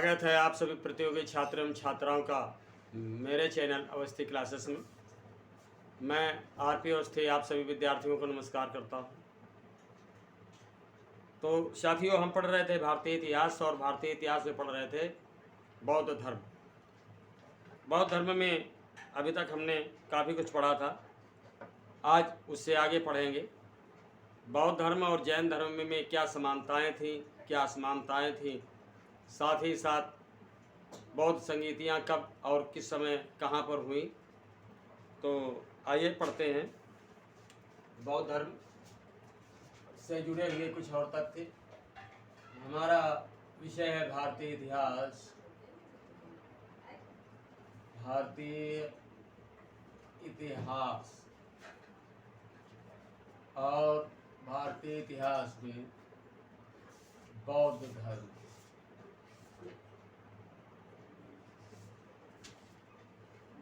स्वागत है आप सभी प्रतियोगी छात्र एवं छात्राओं का मेरे चैनल अवस्थी क्लासेस में। मैं आरपी अवस्थी आप सभी विद्यार्थियों को नमस्कार करता हूं। तो साथियों, हम पढ़ रहे थे भारतीय इतिहास और भारतीय इतिहास में पढ़ रहे थे बौद्ध धर्म। बौद्ध धर्म में अभी तक हमने काफ़ी कुछ पढ़ा था, आज उससे आगे पढ़ेंगे। बौद्ध धर्म और जैन धर्म में क्या समानताएं थीं, क्या असमानताएं थीं, साथ ही साथ बौद्ध संगीतियाँ कब और किस समय कहाँ पर हुई। तो आइए पढ़ते हैं बौद्ध धर्म से जुड़े हुए कुछ और तथ्य। हमारा विषय है भारतीय इतिहास। भारतीय इतिहास और भारतीय इतिहास में बौद्ध धर्म।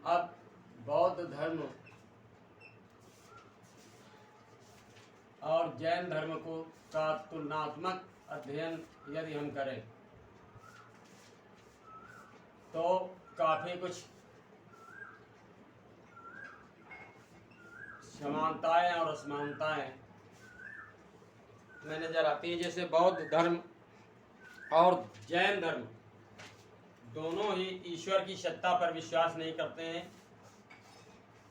अब बौद्ध धर्म और जैन धर्म को का तुलनात्मक अध्ययन यदि हम करें तो काफ़ी कुछ समानताएं और असमानताएं में नजर आती है। जैसे बौद्ध धर्म और जैन धर्म दोनों ही ईश्वर की सत्ता पर विश्वास नहीं करते हैं,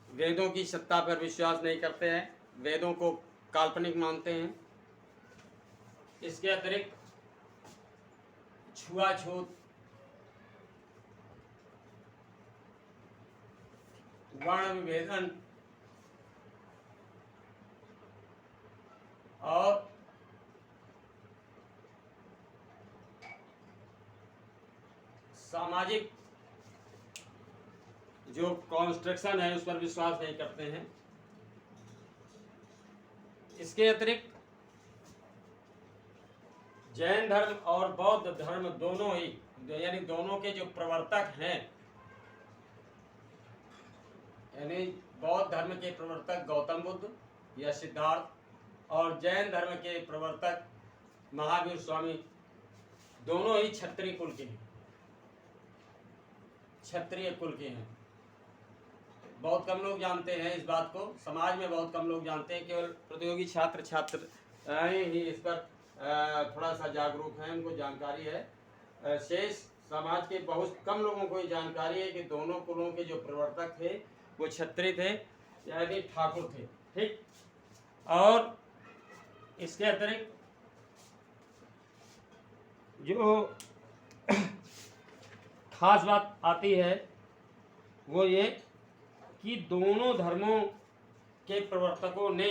वेदों की सत्ता पर विश्वास नहीं करते हैं, वेदों को काल्पनिक मानते हैं। इसके अतिरिक्त छुआछूत, वर्ण विभेदन और सामाजिक जो कॉन्स्ट्रक्शन है उस पर विश्वास नहीं करते हैं। इसके अतिरिक्त जैन धर्म और बौद्ध धर्म दोनों ही यानी दोनों के जो प्रवर्तक हैं, यानी बौद्ध धर्म के प्रवर्तक गौतम बुद्ध या सिद्धार्थ और जैन धर्म के प्रवर्तक महावीर स्वामी दोनों ही क्षत्रिय कुल के हैं, क्षत्रिय कुल के हैं। बहुत कम लोग जानते हैं इस बात को, समाज में बहुत कम लोग जानते हैं। केवल प्रतियोगी छात्र ही इस पर थोड़ा सा जागरूक हैं, उनको जानकारी है। शेष समाज के बहुत कम लोगों को ये जानकारी है कि दोनों कुलों के जो प्रवर्तक थे वो क्षत्रिय थे, यानी ठाकुर थे। ठीक, और इसके अतिरिक्त जो खास बात आती है वो ये कि दोनों धर्मों के प्रवर्तकों ने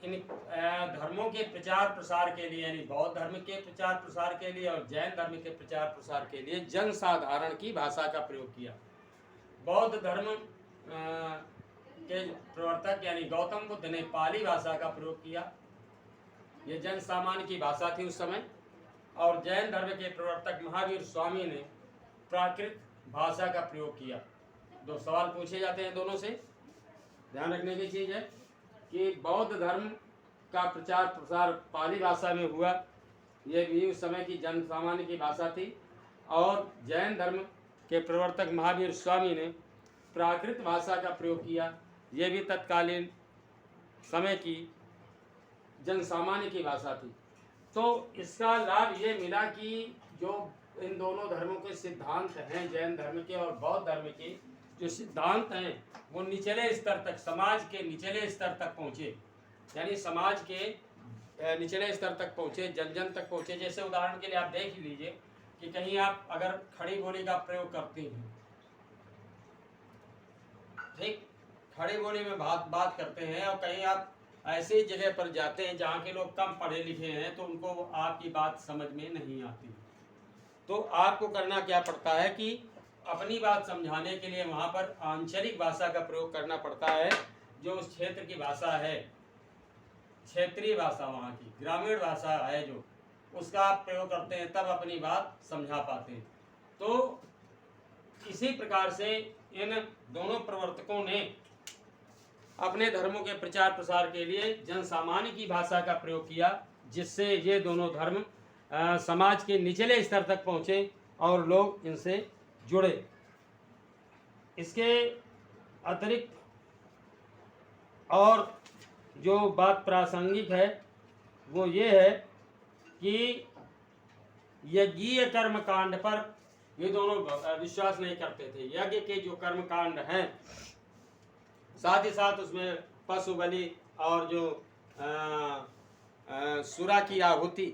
इन धर्मों के प्रचार प्रसार के लिए, यानी बौद्ध धर्म के प्रचार प्रसार के लिए और जैन धर्म के प्रचार प्रसार के लिए जनसाधारण की भाषा का प्रयोग किया। बौद्ध धर्म के प्रवर्तक यानी गौतम बुद्ध ने पाली भाषा का प्रयोग किया, ये जन सामान्य की भाषा थी उस समय। और जैन धर्म के प्रवर्तक महावीर स्वामी ने प्राकृत भाषा का प्रयोग किया। दो सवाल पूछे जाते हैं दोनों से, ध्यान रखने की चीज़ है कि बौद्ध धर्म का प्रचार प्रसार पाली भाषा में हुआ, ये भी उस समय की जन सामान्य की भाषा थी। और जैन धर्म के प्रवर्तक महावीर स्वामी ने प्राकृत भाषा का प्रयोग किया, ये भी तत्कालीन समय की जन सामान्य की भाषा थी। तो इसका लाभ ये मिला कि जो इन दोनों धर्मों के सिद्धांत हैं, जैन धर्म के और बौद्ध धर्म के जो सिद्धांत हैं वो निचले स्तर तक, समाज के निचले स्तर तक पहुँचे, यानी समाज के निचले स्तर तक पहुँचे, जन जन तक पहुँचे। जैसे उदाहरण के लिए आप देख लीजिए कि कहीं आप अगर खड़ी बोली का प्रयोग करते हैं, ठीक, खड़ी बोली में बात करते हैं और कहीं आप ऐसी जगह पर जाते हैं जहाँ के लोग कम पढ़े लिखे हैं तो उनको आपकी बात समझ में नहीं आती, तो आपको करना क्या पड़ता है कि अपनी बात समझाने के लिए वहाँ पर आंचलिक भाषा का प्रयोग करना पड़ता है, जो उस क्षेत्र की भाषा है, क्षेत्रीय भाषा, वहाँ की ग्रामीण भाषा है जो, उसका आप प्रयोग करते हैं, तब अपनी बात समझा पाते हैं। तो इसी प्रकार से इन दोनों प्रवर्तकों ने अपने धर्मों के प्रचार प्रसार के लिए जन सामान्य की भाषा का प्रयोग किया, जिससे ये दोनों धर्म समाज के निचले स्तर तक पहुँचे और लोग इनसे जुड़े। इसके अतिरिक्त और जो बात प्रासंगिक है वो ये है कि यज्ञीय कर्म कांड पर ये दोनों विश्वास नहीं करते थे। यज्ञ के जो कर्म कांड हैं, साथ ही साथ उसमें पशु बलि और जो सुरा की आहुति,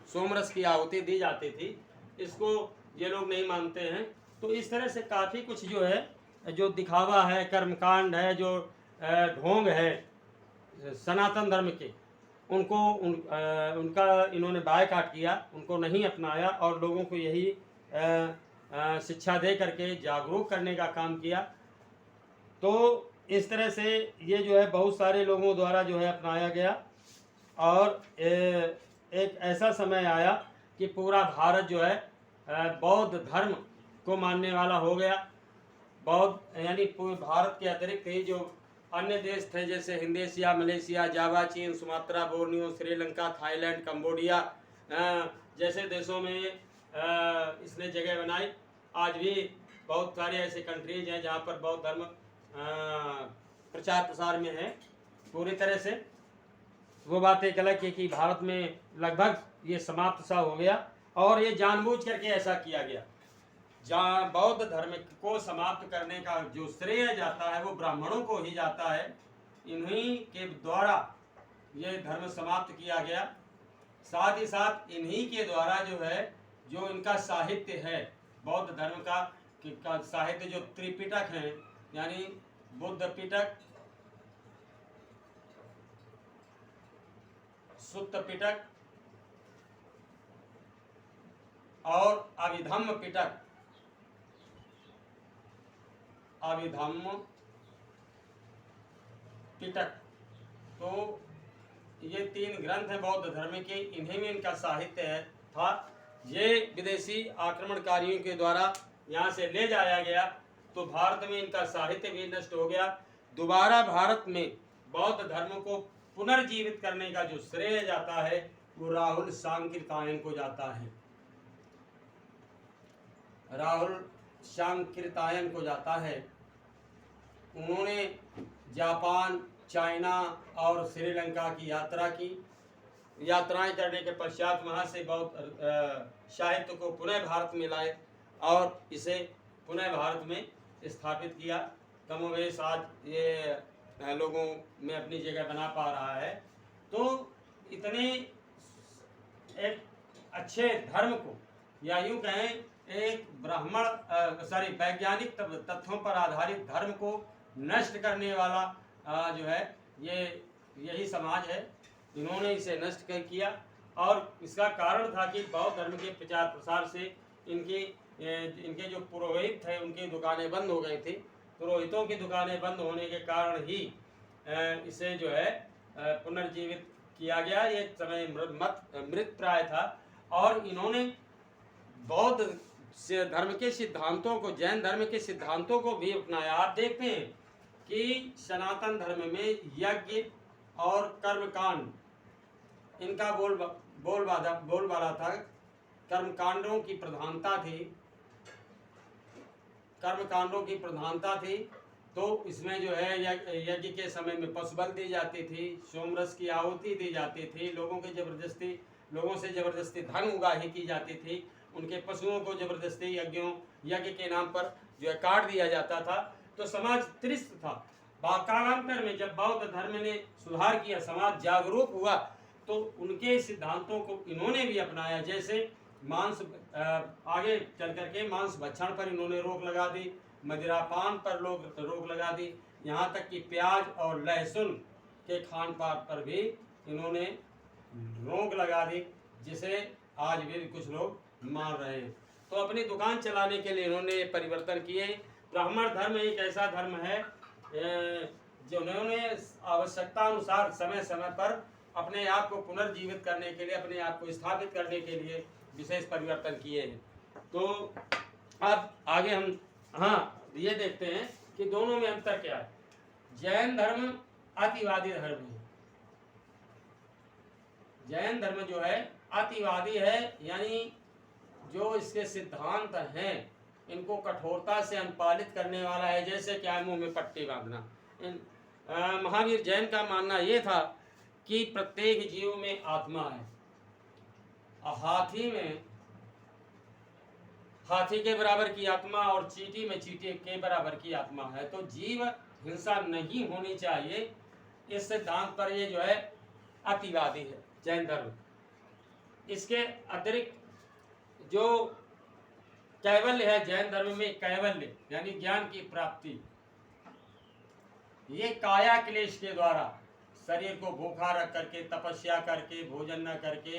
सोमरस की आहुति दी जाती थी, इसको ये लोग नहीं मानते हैं। तो इस तरह से काफ़ी कुछ जो है, जो दिखावा है, कर्मकांड है, जो ढोंग है सनातन धर्म के, उनका इन्होंने बायकॉट किया, उनको नहीं अपनाया और लोगों को यही शिक्षा दे करके जागरूक करने का काम किया। तो इस तरह से ये जो है बहुत सारे लोगों द्वारा जो है अपनाया गया और एक ऐसा समय आया कि पूरा भारत जो है बौद्ध धर्म को मानने वाला हो गया। बौद्ध यानी पूरे भारत के अतिरिक्त ही जो अन्य देश थे, जैसे इंडोनेशिया, मलेशिया, जावा, चीन, Sumatra, Borneo, Sri Lanka, Thailand, Cambodia जैसे देशों में इसने जगह बनाई। आज भी बहुत सारे ऐसे कंट्रीज हैं जहाँ पर बौद्ध धर्म प्रचार प्रसार में है पूरी तरह से। वो बात एक अलग है कि भारत में लगभग ये समाप्त सा हो गया और ये जानबूझ करके ऐसा किया गया। जहाँ बौद्ध धर्म को समाप्त करने का जो श्रेय जाता है वो ब्राह्मणों को ही जाता है। इन्हीं के द्वारा ये धर्म समाप्त किया गया। साथ ही साथ इन्हीं के द्वारा जो है, जो इनका साहित्य है बौद्ध धर्म का साहित्य, जो त्रिपिटक है यानी बुद्ध पिटक, सुत्त पिटक और अभिधम्म पिटक, अभिधम्म पिटक, तो ये 3 ग्रंथ हैं बौद्ध धर्म के। इन्हीं में इनका साहित्य है था। ये विदेशी आक्रमणकारियों के द्वारा यहाँ से ले जाया गया तो भारत में इनका साहित्य भी नष्ट हो गया। दोबारा भारत में बौद्ध धर्म को पुनर्जीवित करने का जो श्रेय जाता है वो राहुल सांकृत्यायन को जाता है। राहुल सांकृत्यायन को जाता है। उन्होंने जापान, चाइना और श्रीलंका की यात्रा की। यात्राएं करने के पश्चात वहाँ से बौद्ध साहित्य को पुनः भारत में लाए और इसे पुनः भारत में स्थापित किया। कमोवेश आज ये लोगों में अपनी जगह बना पा रहा है। तो इतने एक अच्छे धर्म को, या यूँ कहें एक वैज्ञानिक तथ्यों पर आधारित धर्म को नष्ट करने वाला जो है ये यही समाज है। इन्होंने इसे नष्ट किया और इसका कारण था कि बौद्ध धर्म के प्रचार प्रसार से इनके जो पुरोहित थे उनकी दुकानें बंद हो गई थी। पुरोहितों की दुकानें बंद होने के कारण ही इसे जो है पुनर्जीवित किया गया। ये समय मृत प्राय था और इन्होंने बौद्ध धर्म के सिद्धांतों को, जैन धर्म के सिद्धांतों को भी अपनाया। आप देखते हैं कि सनातन धर्म में यज्ञ और कर्मकांड इनका बोलबाला था। कर्मकांडों की प्रधानता थी, कर्मकांडों की प्रधानता थी। तो इसमें जो है यज्ञ के समय में पशु बलि दी जाती थी, सोमरस की आहुति दी जाती थी, लोगों से जबरदस्ती धन उगाही की जाती थी, उनके पशुओं को जबरदस्ती यज्ञ के नाम पर जो है काट दिया जाता था। तो समाज त्रिस्त था। कालांतर में जब बौद्ध धर्म ने सुधार किया, समाज जागरूक हुआ, तो उनके सिद्धांतों को इन्होंने भी अपनाया। जैसे मांस, आगे चल करके मांस भक्षण पर इन्होंने रोक लगा दी, मदिरापान पर रोक लगा दी, यहाँ तक कि प्याज और लहसुन के खान पान पर भी इन्होंने रोक लगा दी, जिसे आज भी कुछ लोग मान रहे हैं। तो अपनी दुकान चलाने के लिए इन्होंने परिवर्तन किए। ब्राह्मण धर्म एक ऐसा धर्म है जिन्होंने आवश्यकता अनुसार समय समय पर अपने आप को पुनर्जीवित करने के लिए, अपने आप को स्थापित करने के लिए विशेष परिवर्तन किए हैं। तो अब आगे हम ये देखते हैं कि दोनों में अंतर क्या है। जैन धर्म अतिवादी धर्म है। जैन धर्म जो है अतिवादी है, यानी जो इसके सिद्धांत हैं इनको कठोरता से अनुपालित करने वाला है। जैसे क्या मुंह में पट्टी बांधना। महावीर जैन का मानना ये था कि प्रत्येक जीव में आत्मा है। हाथी में हाथी के बराबर की आत्मा और चींटी में चींटी के बराबर की आत्मा है। तो जीव हिंसा नहीं होनी चाहिए, इस सिद्धांत पर ये जो है अतिवादी है जैन धर्म। इसके अतिरिक्त जो कैवल्य है जैन धर्म में, कैवल्य यानी ज्ञान की प्राप्ति, ये काया क्लेश के द्वारा शरीर को भूखा रख करके, तपस्या करके, भोजन न करके,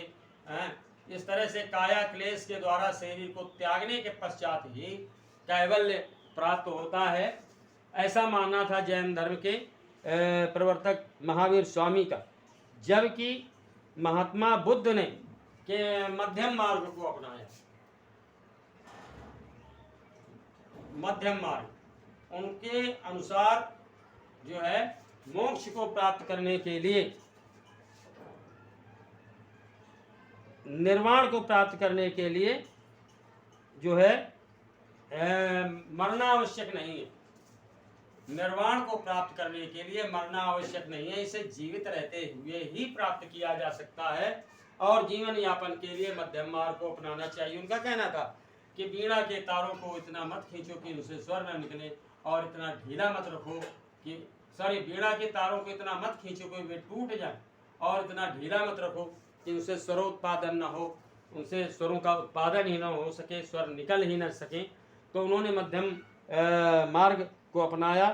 इस तरह से काया क्लेश के द्वारा शरीर को त्यागने के पश्चात ही कैवल्य प्राप्त होता है। ऐसा मानना था जैन धर्म के प्रवर्तक महावीर स्वामी का। जबकि महात्मा बुद्ध ने के मध्यम मार्ग को अपनाया। मध्यम मार्ग उनके अनुसार जो है मोक्ष को प्राप्त करने के लिए, निर्वाण को प्राप्त करने के लिए जो है मरना आवश्यक नहीं है। निर्वाण को प्राप्त करने के लिए मरना आवश्यक नहीं है, इसे जीवित रहते हुए ही प्राप्त किया जा सकता है। और जीवन यापन के लिए मध्यम मार्ग को अपनाना चाहिए। उनका कहना था कि वीणा के तारों को इतना मत खींचो कि उनसे स्वर न निकले, और इतना ढीला मत रखो कि वीणा के तारों को इतना मत खींचो कि वे टूट जाए, और इतना ढीला मत रखो कि उनसे स्वरोत्पादन न हो, उनसे स्वरों का उत्पादन ही न हो सके, स्वर निकल ही न सके। तो उन्होंने मध्यम मार्ग को अपनाया।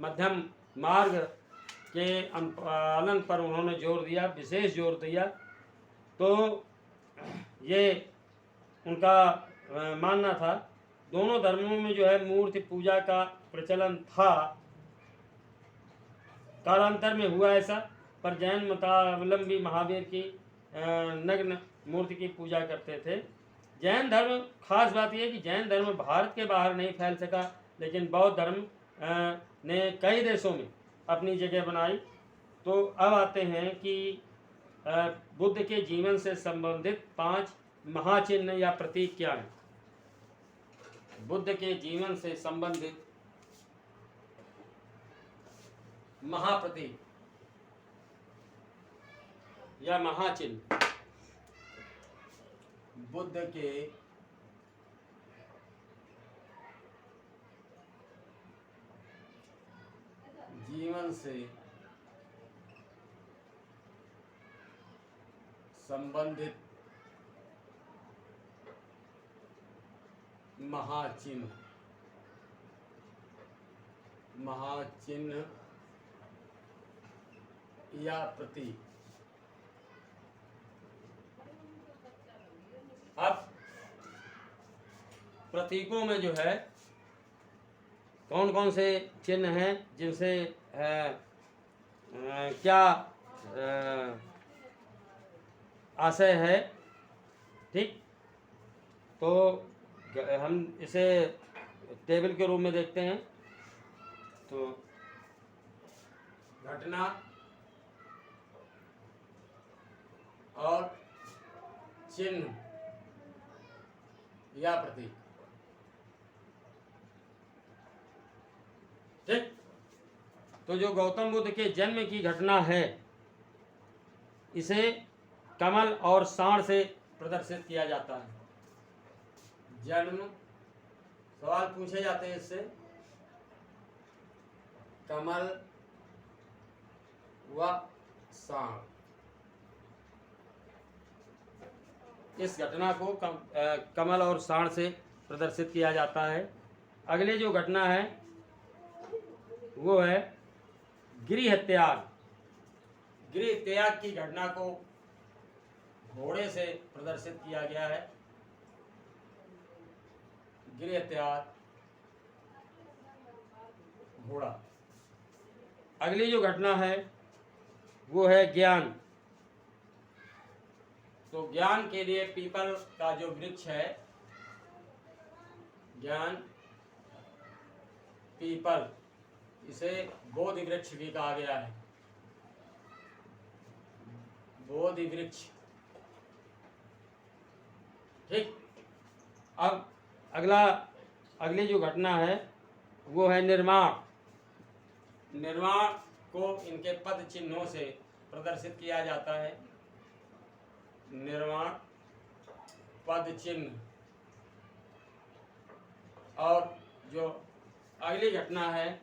मध्यम मार्ग के अनुपालन पर उन्होंने जोर दिया, विशेष जोर दिया। तो ये उनका मानना था। दोनों धर्मों में जो है मूर्ति पूजा का प्रचलन था, कालांतर में हुआ ऐसा, पर जैन मतावलंबी महावीर की नग्न मूर्ति की पूजा करते थे। जैन धर्म, खास बात यह कि जैन धर्म भारत के बाहर नहीं फैल सका, लेकिन बौद्ध धर्म ने कई देशों में अपनी जगह बनाई। तो अब आते हैं कि बुद्ध के जीवन से संबंधित 5 महाचिन्ह या प्रतीक क्या हैं। बुद्ध के जीवन से संबंधित महाप्रतीक या महाचिन्ह। बुद्ध के जीवन से संबंधित महाचिन्ह। महाचिन्ह या प्रतीक। अब प्रतीकों में जो है कौन कौन से चिन्ह हैं जिनसे क्या आशय है, ठीक। तो हम इसे टेबल के रूप में देखते हैं। तो घटना और चिन्ह या प्रतीक, ठीक। तो जो गौतम बुद्ध के जन्म की घटना है, इसे कमल और सांड से प्रदर्शित किया जाता है। जन्म, सवाल पूछे जाते हैं इससे, कमल व सांड, इस घटना को कमल और सांड से प्रदर्शित किया जाता है। अगले जो घटना है वो है गृह त्याग। गृह त्याग की घटना को घोड़े से प्रदर्शित किया गया है। गृह त्याग, घोड़ा। अगली जो घटना है वो है ज्ञान। तो ज्ञान के लिए पीपल का जो वृक्ष है, ज्ञान पीपल, इसे बोधि वृक्ष भी कहा गया है। बोधि वृक्ष। ठीक। अब अगली जो घटना है वो है निर्माण। निर्माण को इनके पद चिन्हों से प्रदर्शित किया जाता है। निर्माण पद चिन्ह। और जो अगली घटना है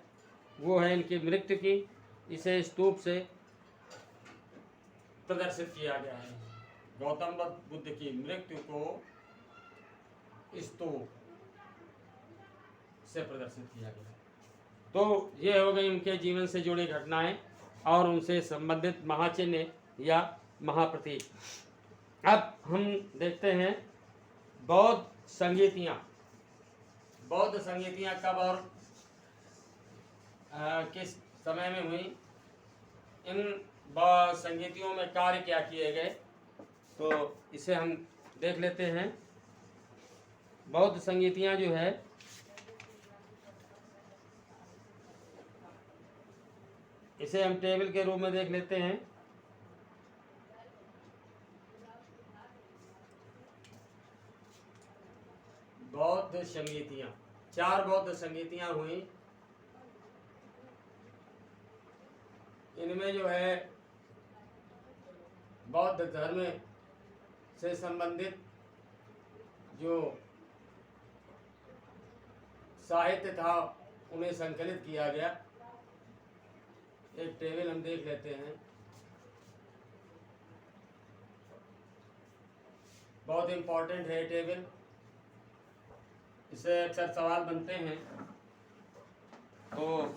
वो है इनकी मृत्यु की। इसे स्तूप से प्रदर्शित किया गया है। गौतम बुद्ध की मृत्यु को स्तूप से प्रदर्शित किया गया। तो ये हो गई उनके जीवन से जुड़ी घटनाएं और उनसे संबंधित महाचिन्ह या महाप्रतीक। अब हम देखते हैं बौद्ध संगीतियाँ। बौद्ध संगीतियाँ कब और किस समय में हुई, इन संगीतियों में कार्य क्या किए गए, तो इसे हम देख लेते हैं। बौद्ध संगीतियाँ जो है इसे हम टेबल के रूप में देख लेते हैं। बौद्ध संगीतियाँ, 4 बौद्ध संगीतियाँ हुई। इनमें जो है बौद्ध धर्म से संबंधित जो साहित्य था उन्हें संकलित किया गया। एक टेबल हम देख लेते हैं। बहुत इम्पोर्टेंट है टेबल, इससे अक्सर सवाल बनते हैं। तो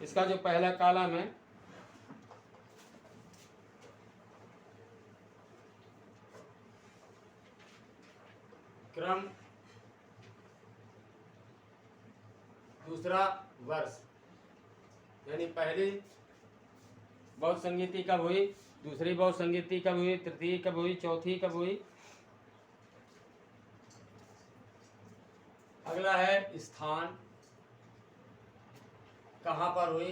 इसका जो पहला कॉलम है क्रम, दूसरा वर्ष, यानी पहली बौद्ध संगीति कब हुई, दूसरी बौद्ध संगीति कब हुई, तृतीय कब हुई, चौथी कब हुई। अगला है स्थान, कहाँ पर हुई।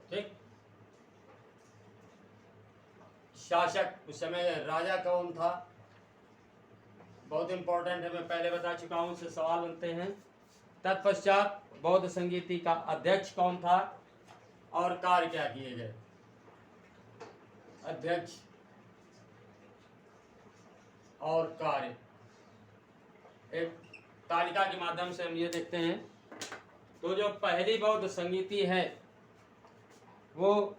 ठीक। शासक, उस समय राजा कौन था, बहुत इंपॉर्टेंट है, मैं पहले बता चुका हूँ, उससे सवाल बनते हैं। तत्पश्चात बौद्ध संगीति का अध्यक्ष कौन था और कार्य क्या किए गए। अध्यक्ष और कार्य एक तालिका के माध्यम से हम ये देखते हैं। तो जो पहली बौद्ध संगीति है वो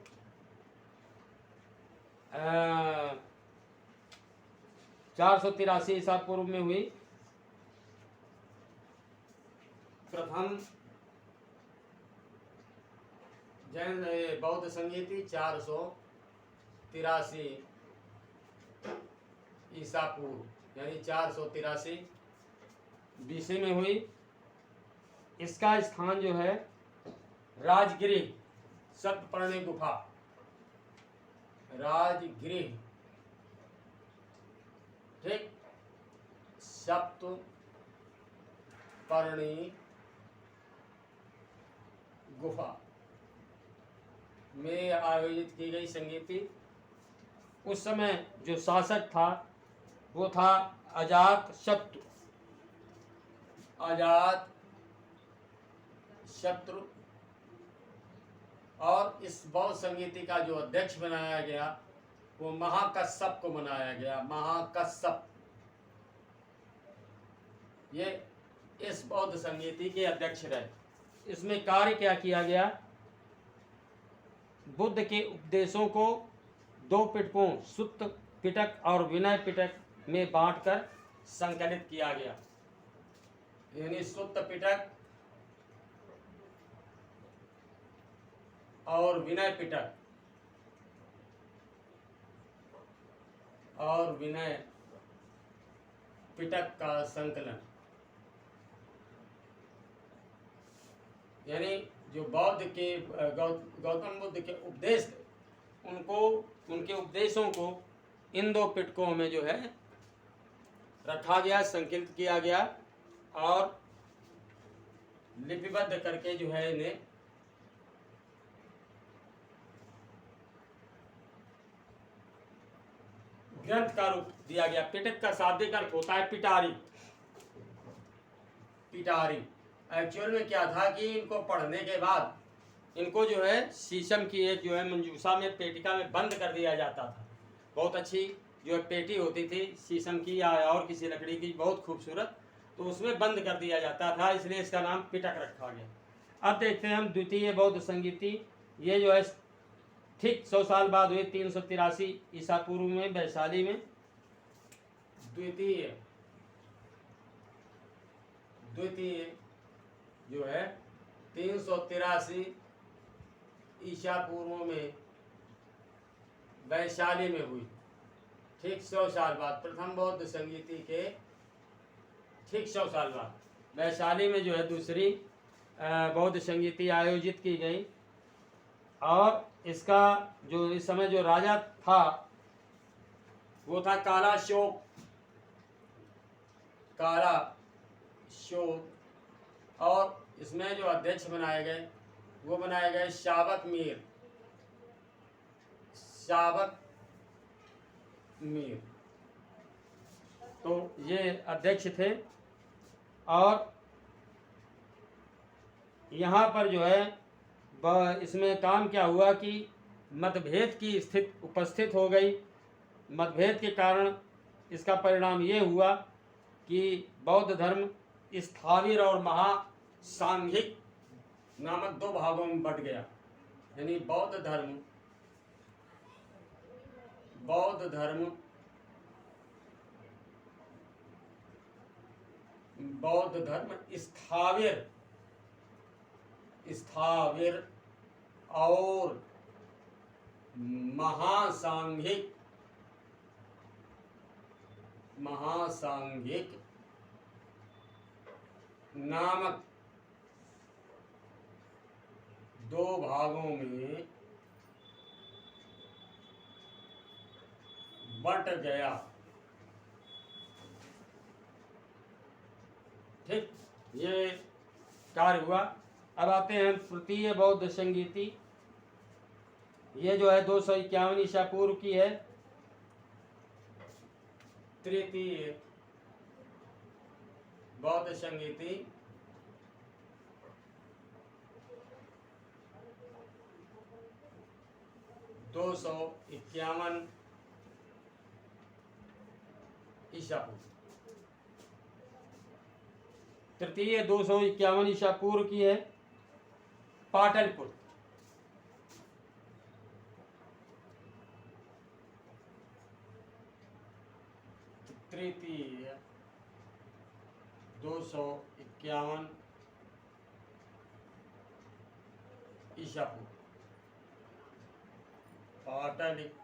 483 ईसा पूर्व में हुई। प्रथम जैन बौद्ध संगीति 483 ईसा पूर्व यानी 483 BC में हुई। इसका स्थान जो है राजगृह सप्तपर्णी गुफा, राजगृह, ठीक, सप्तपर्णी गुफा में आयोजित की गई संगीति। उस समय जो शासक था वो था अजातशत्रु। अजातशत्रु। और इस बौद्ध संगीति का जो अध्यक्ष बनाया गया वो महाकश्यप को बनाया गया। महाकश्यप ये इस बौद्ध संगीति के अध्यक्ष रहे। इसमें कार्य क्या किया गया, बुद्ध के उपदेशों को 2 पिटकों सुत्त पिटक और विनय पिटक में बांटकर संकलित किया गया। यानी सुत्त पिटक और विनय पिटक और विनय पिटक का संकलन। यानी जो बौद्ध के गौतम बुद्ध के उपदेश थे उनको, उनके उपदेशों को इन 2 पिटकों में जो है रखा गया, संकलित किया गया और लिपिबद्ध करके जो है इन्हें ग्रंथ का रूप दिया गया। पिटक का शाब्दिक अर्थ होता है पिटारी। पिटारी एक्चुअल में क्या था कि इनको पढ़ने के बाद इनको जो है शीशम की एक जो है मंजूसा में पेटिका में बंद कर दिया जाता था। बहुत अच्छी जो है पेटी होती थी शीशम की या और किसी लकड़ी की, बहुत खूबसूरत, तो उसमें बंद कर दिया जाता था, इसलिए इसका नाम पिटक रखा गया। अब देखते हैं हम द्वितीय बौद्ध संगीति। ये जो है ठीक 100 साल बाद हुए 383 ईसा पूर्व में वैशाली में। द्वितीय जो है 383 ईसा पूर्व में वैशाली में हुई। ठीक 100 साल बाद, प्रथम बौद्ध संगीति के ठीक 100 साल बाद वैशाली में जो है दूसरी बौद्ध संगीति आयोजित की गई। और इसका जो इस समय जो राजा था वो था काला शोक। और इसमें जो अध्यक्ष बनाए गए वो बनाए गए शाबक मीर। तो ये अध्यक्ष थे। और यहाँ पर जो है इसमें काम क्या हुआ कि मतभेद की स्थिति उपस्थित हो गई। मतभेद के कारण इसका परिणाम ये हुआ कि बौद्ध धर्म स्थाविर और महासांघिक नामक 2 भागों में बट गया। यानी बौद्ध धर्म स्थाविर और महासांघिक नामक 2 भागों में बट गया। ठीक, ये कार्य हुआ। अब आते हैं तृतीय बौद्ध संगीति। ये जो है 251 ईसा पूर्व की है। तृतीय बौद्ध संगीति 251 ईसा पूर्व। तृतीय 251 ईसा पूर्व की है, पाटलिपुत्र। तृतीय 251 ईसा पूर्व, पाटलिपुत्र।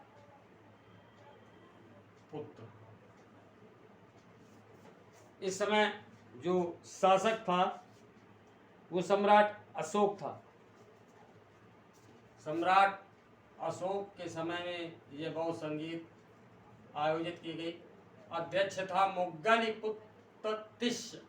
इस समय जो शासक था वो सम्राट अशोक था। सम्राट अशोक के समय में ये बौद्ध संगीत आयोजित की गई। अध्यक्ष था मुग्गलिपुत्तिस्य।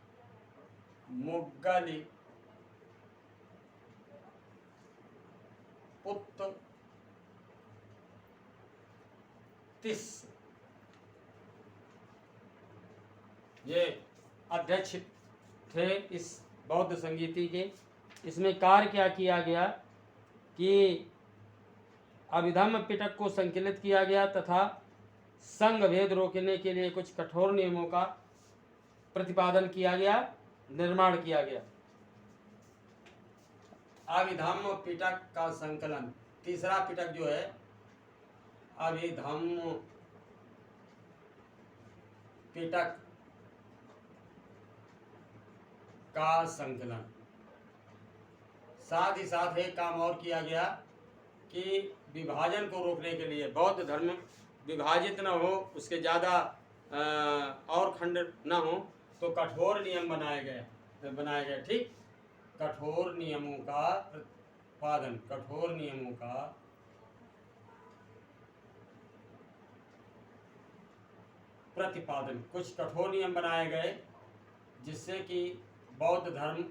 ये अध्यक्ष थे इस बौद्ध संगीति के। इसमें कार्य क्या किया गया कि अभिधम्म पिटक को संकलित किया गया तथा संघ भेद रोकने के लिए कुछ कठोर नियमों का प्रतिपादन किया गया, निर्माण किया गया। अभिधम्म पिटक का संकलन, तीसरा पिटक जो है अभिधम्म पिटक का संकलन। साथ ही साथ एक काम और किया गया कि विभाजन को रोकने के लिए, बौद्ध धर्म विभाजित न हो, उसके ज़्यादा और खंड न हो, तो कठोर नियम बनाए गए। ठीक, कठोर नियमों का प्रतिपादन, कुछ कठोर नियम बनाए गए जिससे कि बौद्ध धर्म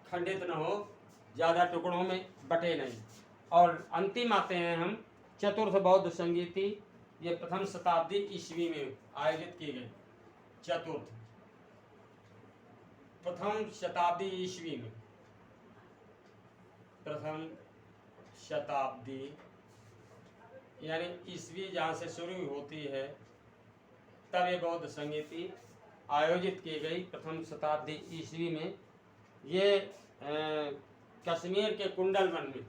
खंडित न हो, ज़्यादा टुकड़ों में बटे नहीं। और अंतिम आते हैं हम चतुर्थ बौद्ध संगीति ये प्रथम शताब्दी ईस्वी में आयोजित की गई। चतुर्थ, प्रथम शताब्दी ईस्वी में, प्रथम शताब्दी यानी ईस्वी जहाँ से शुरू होती है तब ये बौद्ध संगीति आयोजित की गई प्रथम शताब्दी ईस्वी में। ये कश्मीर के कुंडल वन में,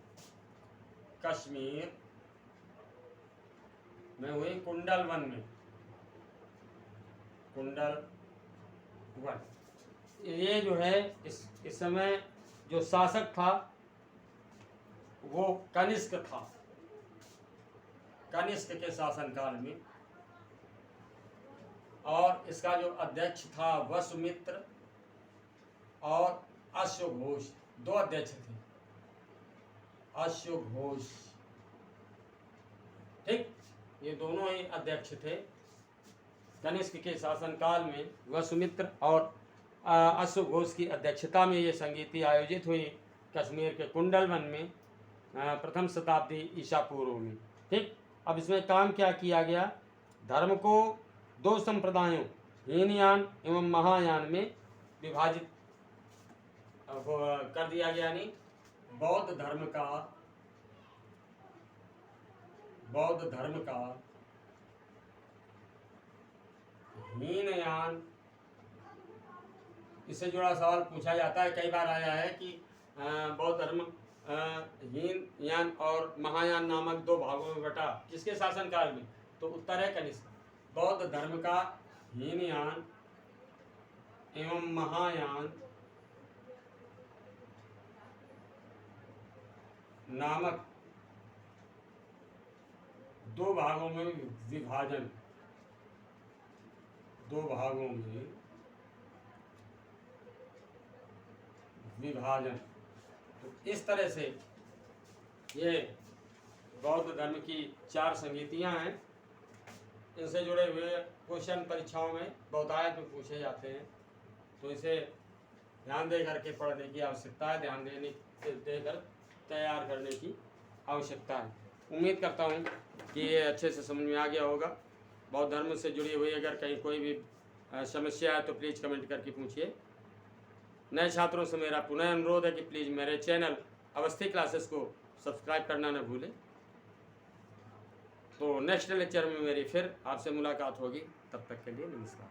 कश्मीर में हुई कुंडल वन में, कुंडल वन। ये जो है इस समय जो शासक था वो कनिष्क था। कनिष्क के शासनकाल में, और इसका जो अध्यक्ष था वसुमित्र और अश्वघोष, दो अध्यक्ष थे, अश्वघोष, ठीक, ये दोनों ही अध्यक्ष थे। कनिष्क के शासनकाल में वसुमित्र और अश्वघोष की अध्यक्षता में ये संगीति आयोजित हुई कश्मीर के कुंडल वन में प्रथम शताब्दी ईसा पूर्व में, ठीक। अब इसमें काम क्या किया गया, धर्म को दो संप्रदायों हीनयान एवं महायान में विभाजित कर दिया गया। यानी बौद्ध धर्म का हीनयान, इससे जुड़ा सवाल पूछा जाता है, कई बार आया है कि बौद्ध धर्म हीनयान और महायान नामक दो भागों में बटा, किसके शासनकाल में, तो उत्तर है कनिष्क। बौद्ध धर्म का हीनयान एवं महायान नामक दो भागों में विभाजन, दो भागों में विभाजन। तो इस तरह से ये बौद्ध धर्म की 4 संगीतियां हैं। इनसे जुड़े हुए क्वेश्चन परीक्षाओं में बहुतायत में पूछे जाते हैं, तो इसे ध्यान दे करके पढ़ने की आवश्यकता है, ध्यान देकर तैयार करने की आवश्यकता है। उम्मीद करता हूँ कि ये अच्छे से समझ में आ गया होगा। बौद्ध धर्म से जुड़ी हुई अगर कहीं कोई भी समस्या है तो प्लीज़ कमेंट करके पूछिए। नए छात्रों से मेरा पुनः अनुरोध है कि प्लीज़ मेरे चैनल अवस्थी क्लासेस को सब्सक्राइब करना न भूलें। तो नेक्स्ट लेक्चर में मेरी फिर आपसे मुलाकात होगी, तब तक के लिए नमस्कार।